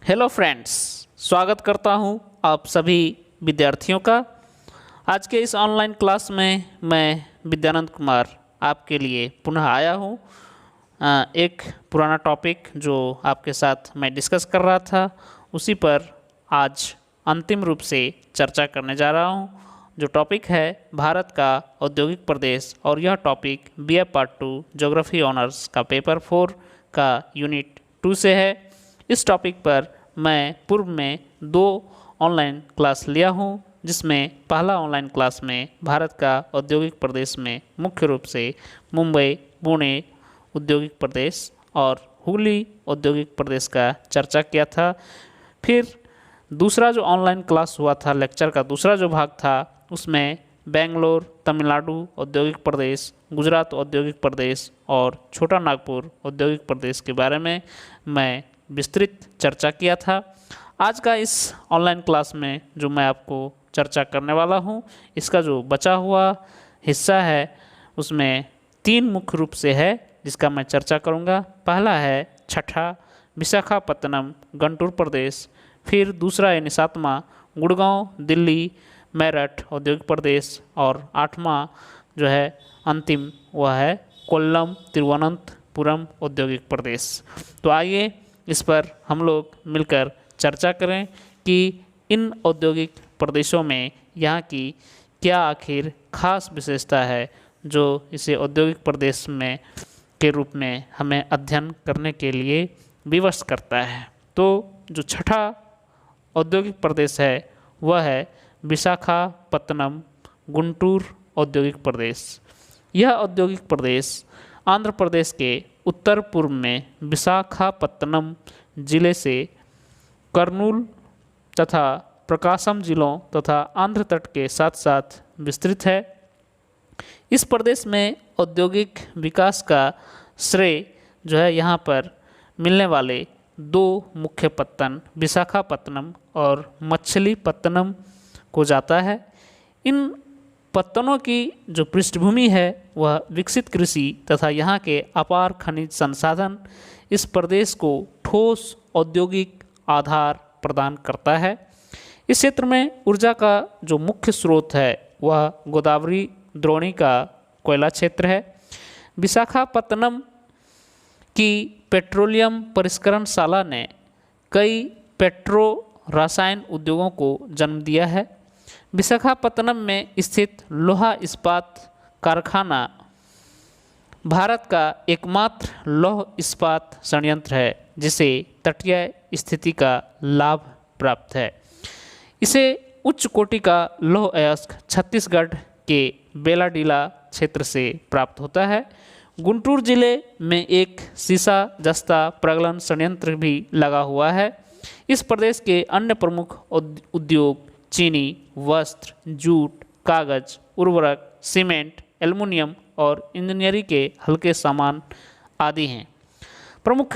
Hello friends, स्वागत करता हूं आप सभी विद्यार्थियों का। आज के इस ऑनलाइन क्लास में मैं विद्यानंद कुमार आपके लिए पुनः आया हूं। एक पुराना टॉपिक जो आपके साथ मैं डिस्कस कर रहा था उसी पर आज अंतिम रूप से चर्चा करने जा रहा हूं। जो टॉपिक है भारत का औद्योगिक प्रदेश, और यह topic BA part 2 geography honours का पेपर 4 का यूनिट 2 से है। इस टॉपिक पर मैं पूर्व में 2 ऑनलाइन क्लास लिया हूँ, जिसमें पहला ऑनलाइन क्लास में भारत का औद्योगिक प्रदेश में मुख्य रूप से मुंबई, पुणे औद्योगिक प्रदेश और हुगली औद्योगिक प्रदेश का चर्चा किया था। फिर दूसरा जो ऑनलाइन क्लास हुआ था, लेक्चर का दूसरा जो भाग था, उसमें बेंगलोर, तमिलनाडु औद्योगिक प्रदेश, गुजरात औद्योगिक प्रदेश और छोटा नागपुर औद्योगिक प्रदेश के बारे में मैं विस्तृत चर्चा किया था। आज का इस ऑनलाइन क्लास में जो मैं आपको चर्चा करने वाला हूं, इसका जो बचा हुआ हिस्सा है उसमें 3 मुख्य रूप से है जिसका मैं चर्चा करूंगा। पहला है छठा विशाखापत्तनम गुंटूर प्रदेश, फिर दूसरा यानी 7वां गुड़गांव, दिल्ली, मेरठ औद्योगिक प्रदेश, और 8वां जो है अंतिम वह है कोल्लम, तिरुवनंतपुरम औद्योगिक प्रदेश। तो आइए इस पर हम लोग मिलकर चर्चा करें कि इन औद्योगिक प्रदेशों में यहाँ की क्या आखिर खास विशेषता है जो इसे औद्योगिक प्रदेश में के रूप में हमें अध्ययन करने के लिए विवश करता है। तो जो छठा औद्योगिक प्रदेश है वह है विशाखापत्तनम गुंटूर औद्योगिक प्रदेश। यह औद्योगिक प्रदेश आंध्र प्रदेश के उत्तर पूर्व में विशाखापत्तनम जिले से कर्नूल तथा प्रकाशम जिलों तथा आंध्र तट के साथ साथ विस्तृत है। इस प्रदेश में औद्योगिक विकास का श्रेय जो है यहाँ पर मिलने वाले 2 मुख्य पत्तन विशाखापत्तनम और मछलीपत्तनम को जाता है। इन पत्तनों की जो पृष्ठभूमि है वह विकसित कृषि तथा यहाँ के अपार खनिज संसाधन इस प्रदेश को ठोस औद्योगिक आधार प्रदान करता है। इस क्षेत्र में ऊर्जा का जो मुख्य स्रोत है वह गोदावरी द्रोणी का कोयला क्षेत्र है। विशाखापत्तनम की पेट्रोलियम परिष्करणशाला ने कई पेट्रो रसायन उद्योगों को जन्म दिया है। विशाखापत्तनम में स्थित लोहा इस्पात कारखाना भारत का एकमात्र लौह इस्पात संयंत्र है जिसे तटीय स्थिति का लाभ प्राप्त है। इसे उच्च कोटि का लौह अयस्क छत्तीसगढ़ के बेलाडीला क्षेत्र से प्राप्त होता है। गुंटूर जिले में एक सीसा जस्ता प्रगलन संयंत्र भी लगा हुआ है। इस प्रदेश के अन्य प्रमुख उद्योग चीनी, वस्त्र, जूट, कागज, उर्वरक, सीमेंट, एल्युमिनियम और इंजीनियरिंग के हल्के सामान आदि हैं। प्रमुख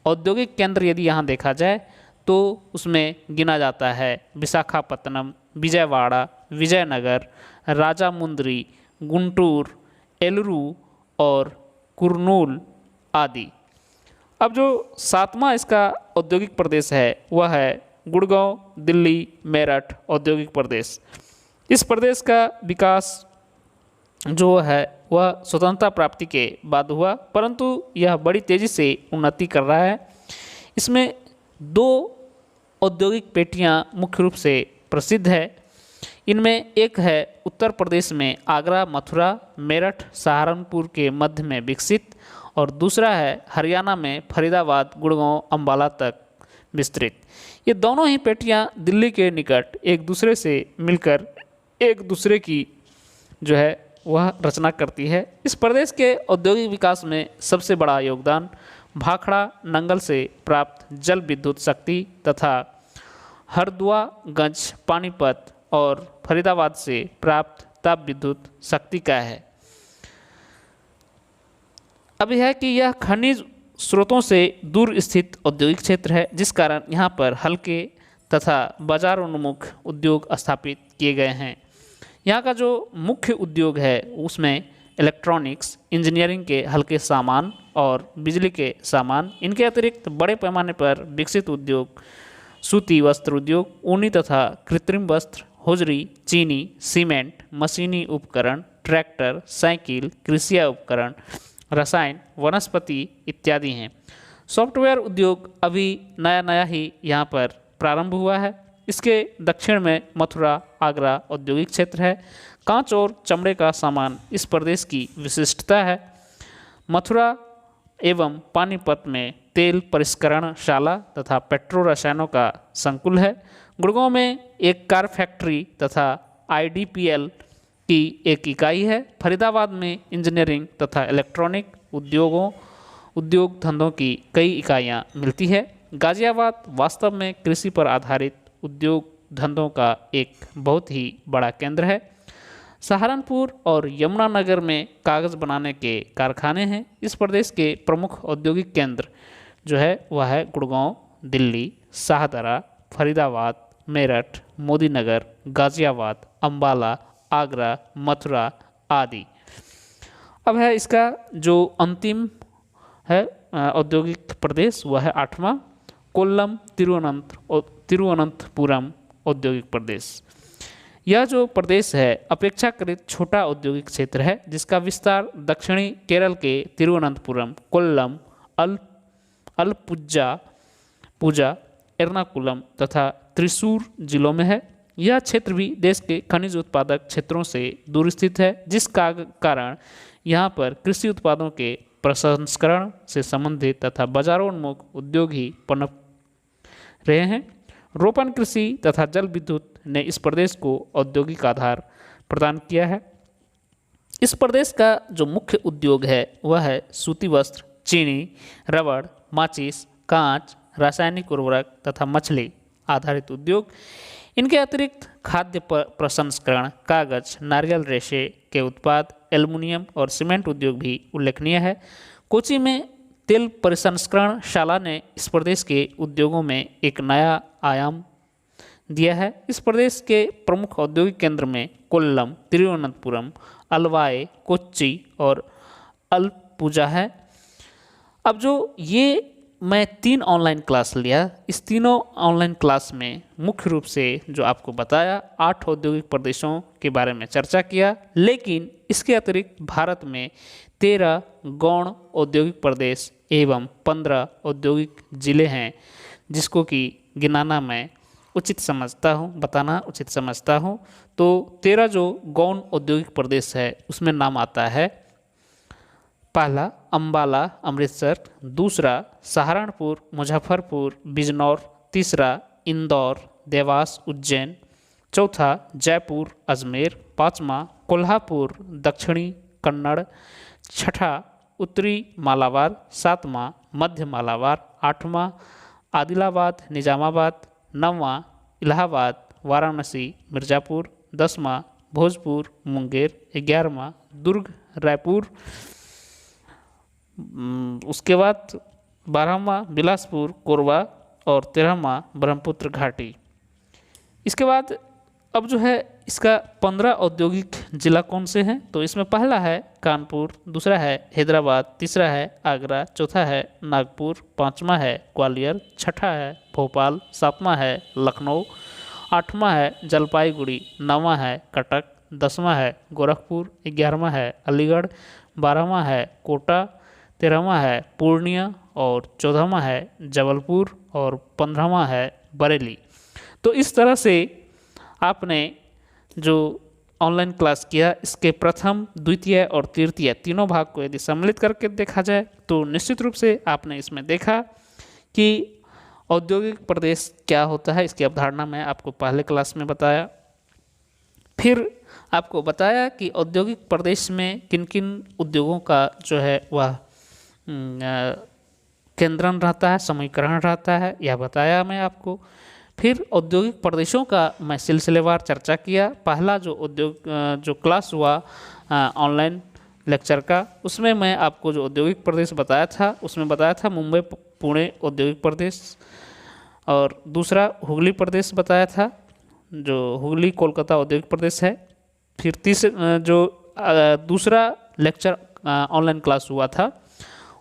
औद्योगिक केंद्र यदि यहाँ देखा जाए तो उसमें गिना जाता है विशाखापत्तनम, विजयवाड़ा, विजयनगर, राजामुंद्री, गुंटूर, एलुरू और कुर्नूल आदि। अब जो 7वां इसका औद्योगिक प्रदेश है वह है गुड़गांव, दिल्ली, मेरठ औद्योगिक प्रदेश। इस प्रदेश का विकास जो है वह स्वतंत्रता प्राप्ति के बाद हुआ, परंतु यह बड़ी तेज़ी से उन्नति कर रहा है। इसमें 2 औद्योगिक पेटियां मुख्य रूप से प्रसिद्ध है। इनमें एक है उत्तर प्रदेश में आगरा, मथुरा, मेरठ, सहारनपुर के मध्य में विकसित, और दूसरा है हरियाणा में फरीदाबाद, गुड़गांव, अंबाला तक विस्तृत। ये दोनों ही पेटियां दिल्ली के निकट एक दूसरे से मिलकर एक दूसरे की जो है वह रचना करती है। इस प्रदेश के औद्योगिक विकास में सबसे बड़ा योगदान भाखड़ा नंगल से प्राप्त जल विद्युत शक्ति तथा हरदुआगंज, पानीपत और फरीदाबाद से प्राप्त ताप विद्युत शक्ति का है। अब यह है कि यह खनिज स्रोतों से दूर स्थित औद्योगिक क्षेत्र है, जिस कारण यहाँ पर हल्के तथा बाजार उन्मुख उद्योग स्थापित किए गए हैं। यहाँ का जो मुख्य उद्योग है उसमें इलेक्ट्रॉनिक्स, इंजीनियरिंग के हल्के सामान और बिजली के सामान। इनके अतिरिक्त बड़े पैमाने पर विकसित उद्योग सूती वस्त्र उद्योग, ऊनी तथा कृत्रिम वस्त्र, होजरी, चीनी, सीमेंट, मशीनी उपकरण, ट्रैक्टर, साइकिल, कृषि उपकरण, रसायन, वनस्पति इत्यादि हैं। सॉफ्टवेयर उद्योग अभी नया नया ही यहाँ पर प्रारंभ हुआ है। इसके दक्षिण में मथुरा, आगरा औद्योगिक क्षेत्र है। कांच और चमड़े का सामान इस प्रदेश की विशिष्टता है। मथुरा एवं पानीपत में तेल परिष्करणशाला तथा पेट्रो रसायनों का संकुल है। गुड़गांव में एक कार फैक्ट्री तथा आईडीपीएल की एक इकाई है। फरीदाबाद में इंजीनियरिंग तथा इलेक्ट्रॉनिक उद्योग धंधों की कई इकाइयां मिलती है। गाजियाबाद वास्तव में कृषि पर आधारित उद्योग धंधों का एक बहुत ही बड़ा केंद्र है। सहारनपुर और यमुनानगर में कागज़ बनाने के कारखाने हैं। इस प्रदेश के प्रमुख औद्योगिक केंद्र जो है वह है गुड़गांव, दिल्ली, शाहदरा, फरीदाबाद, मेरठ, मोदीनगर, गाजियाबाद, अंबाला, आगरा, मथुरा आदि। अब है इसका जो अंतिम है औद्योगिक प्रदेश वह है 8वां कोल्लम तिरुवनंतपुरम औद्योगिक प्रदेश। यह जो प्रदेश है अपेक्षाकृत छोटा औद्योगिक क्षेत्र है, जिसका विस्तार दक्षिणी केरल के तिरुवनंतपुरम, कोल्लम, पूजा, एर्नाकुलम तथा त्रिशूर जिलों में है। यह क्षेत्र भी देश के खनिज उत्पादक क्षेत्रों से दूर स्थित है, जिस कारण यहाँ पर कृषि उत्पादों के प्रसंस्करण से संबंधित तथा बाजारोन्मुख उद्योग ही पनप रहे हैं। रोपण कृषि तथा जल विद्युत ने इस प्रदेश को औद्योगिक आधार प्रदान किया है। इस प्रदेश का जो मुख्य उद्योग है वह है सूती वस्त्र, चीनी, रबड़, माचिस, कांच, रासायनिक उर्वरक तथा मछली आधारित उद्योग। इनके अतिरिक्त खाद्य प्रसंस्करण, कागज, नारियल रेशे के उत्पाद, एल्युमिनियम और सीमेंट उद्योग भी उल्लेखनीय है। कोची में तेल परिसंस्करणशाला ने इस प्रदेश के उद्योगों में एक नया आयाम दिया है। इस प्रदेश के प्रमुख औद्योगिक केंद्र में कोल्लम, तिरुवनंतपुरम, अलवाई, कोच्चि और अलपुजा है। अब जो ये मैं 3 ऑनलाइन क्लास लिया, इस तीनों ऑनलाइन क्लास में मुख्य रूप से जो आपको बताया 8 औद्योगिक प्रदेशों के बारे में चर्चा किया, लेकिन इसके अतिरिक्त भारत में 13 गौण औद्योगिक प्रदेश एवं 15 औद्योगिक जिले हैं, जिसको कि गिनाना मैं उचित समझता हूँ, बताना उचित समझता हूँ। तो 13 जो गौण औद्योगिक प्रदेश है उसमें नाम आता है पहला अंबाला अमृतसर, दूसरा सहारनपुर मुजफ्फरपुर बिजनौर, तीसरा इंदौर देवास उज्जैन, चौथा जयपुर अजमेर, पाँचवा कोल्हापुर दक्षिणी कन्नड़, छठा उत्तरी मालाबार, सातवां मध्य मालाबार, आठवां आदिलाबाद निजामाबाद, नौवां इलाहाबाद वाराणसी मिर्ज़ापुर, 10वां भोजपुर मुंगेर, 11वां दुर्ग रायपुर, उसके बाद 12वां बिलासपुर कोरबा और 13वां ब्रह्मपुत्र घाटी। इसके बाद अब जो है इसका 15 औद्योगिक जिला कौन से हैं, तो इसमें पहला है कानपुर, दूसरा है हैदराबाद, तीसरा है आगरा, चौथा है नागपुर, पाँचवा है ग्वालियर, छठा है भोपाल, सातवां है लखनऊ, आठवां है जलपाईगुड़ी, नौवां है कटक, 10वां है गोरखपुर, 11वां है अलीगढ़, 12वां है कोटा, 13वां है पूर्णिया और 14वां है जबलपुर और 15वां है बरेली। तो इस तरह से आपने जो ऑनलाइन क्लास किया इसके प्रथम, द्वितीय और तृतीय तीनों भाग को यदि सम्मिलित करके देखा जाए तो निश्चित रूप से आपने इसमें देखा कि औद्योगिक प्रदेश क्या होता है, इसकी अवधारणा मैं आपको पहले क्लास में बताया। फिर आपको बताया कि औद्योगिक प्रदेश में किन किन उद्योगों का जो है वह केंद्रण रहता है, समीकरण रहता है, यह बताया मैं आपको। फिर औद्योगिक प्रदेशों का मैं सिलसिलेवार चर्चा किया। पहला जो क्लास हुआ ऑनलाइन लेक्चर का, उसमें मैं आपको जो औद्योगिक प्रदेश बताया था उसमें बताया था मुंबई पुणे औद्योगिक प्रदेश, और दूसरा हुगली प्रदेश बताया था जो हुगली कोलकाता औद्योगिक प्रदेश है। फिर दूसरा लेक्चर ऑनलाइन क्लास हुआ था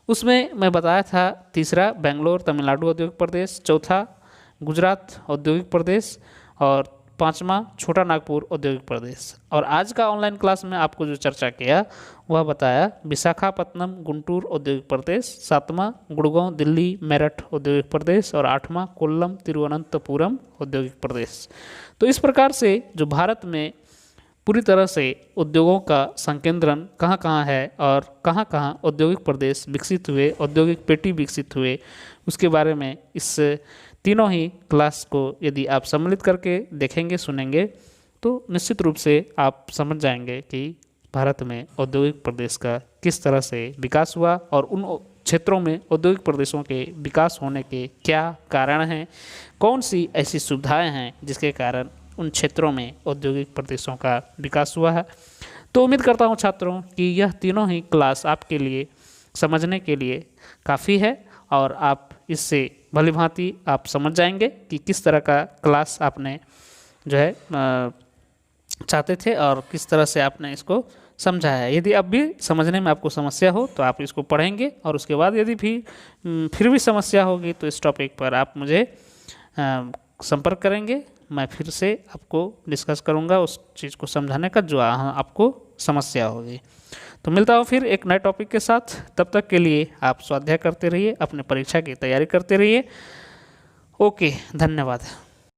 उसमें मैं बताया था, तीसरा बेंगलोर तमिलनाडु औद्योगिक प्रदेश, चौथा गुजरात औद्योगिक प्रदेश और पांचवा छोटा नागपुर औद्योगिक प्रदेश। और आज का ऑनलाइन क्लास में आपको जो चर्चा किया वह बताया विशाखापत्तनम गुंटूर औद्योगिक प्रदेश, सातवां गुड़गांव दिल्ली मेरठ औद्योगिक प्रदेश और आठवां कोल्लम तिरुवनंतपुरम औद्योगिक प्रदेश। तो इस प्रकार से जो भारत में पूरी तरह से उद्योगों का संकेंद्रण कहाँ कहाँ है और कहाँ कहाँ औद्योगिक प्रदेश विकसित हुए, औद्योगिक पेटी विकसित हुए, उसके बारे में इस तीनों ही क्लास को यदि आप सम्मिलित करके देखेंगे सुनेंगे तो निश्चित रूप से आप समझ जाएंगे कि भारत में औद्योगिक प्रदेश का किस तरह से विकास हुआ और उन क्षेत्रों में औद्योगिक प्रदेशों के विकास होने के क्या कारण हैं, कौन सी ऐसी सुविधाएं हैं जिसके कारण उन क्षेत्रों में औद्योगिक प्रदेशों का विकास हुआ है। तो उम्मीद करता हूं छात्रों कि यह तीनों ही क्लास आपके लिए समझने के लिए काफ़ी है और आप इससे भलीभांति आप समझ जाएंगे कि किस तरह का क्लास आपने जो है चाहते थे और किस तरह से आपने इसको समझा है। यदि अब भी समझने में आपको समस्या हो तो आप इसको पढ़ेंगे और उसके बाद यदि फिर भी समस्या होगी तो इस टॉपिक पर आप मुझे संपर्क करेंगे, मैं फिर से आपको डिस्कस करूंगा उस चीज़ को समझाने का जो आपको समस्या होगी। तो मिलता हूँ फिर एक नए टॉपिक के साथ, तब तक के लिए आप स्वाध्याय करते रहिए, अपने परीक्षा की तैयारी करते रहिए। ओके, धन्यवाद।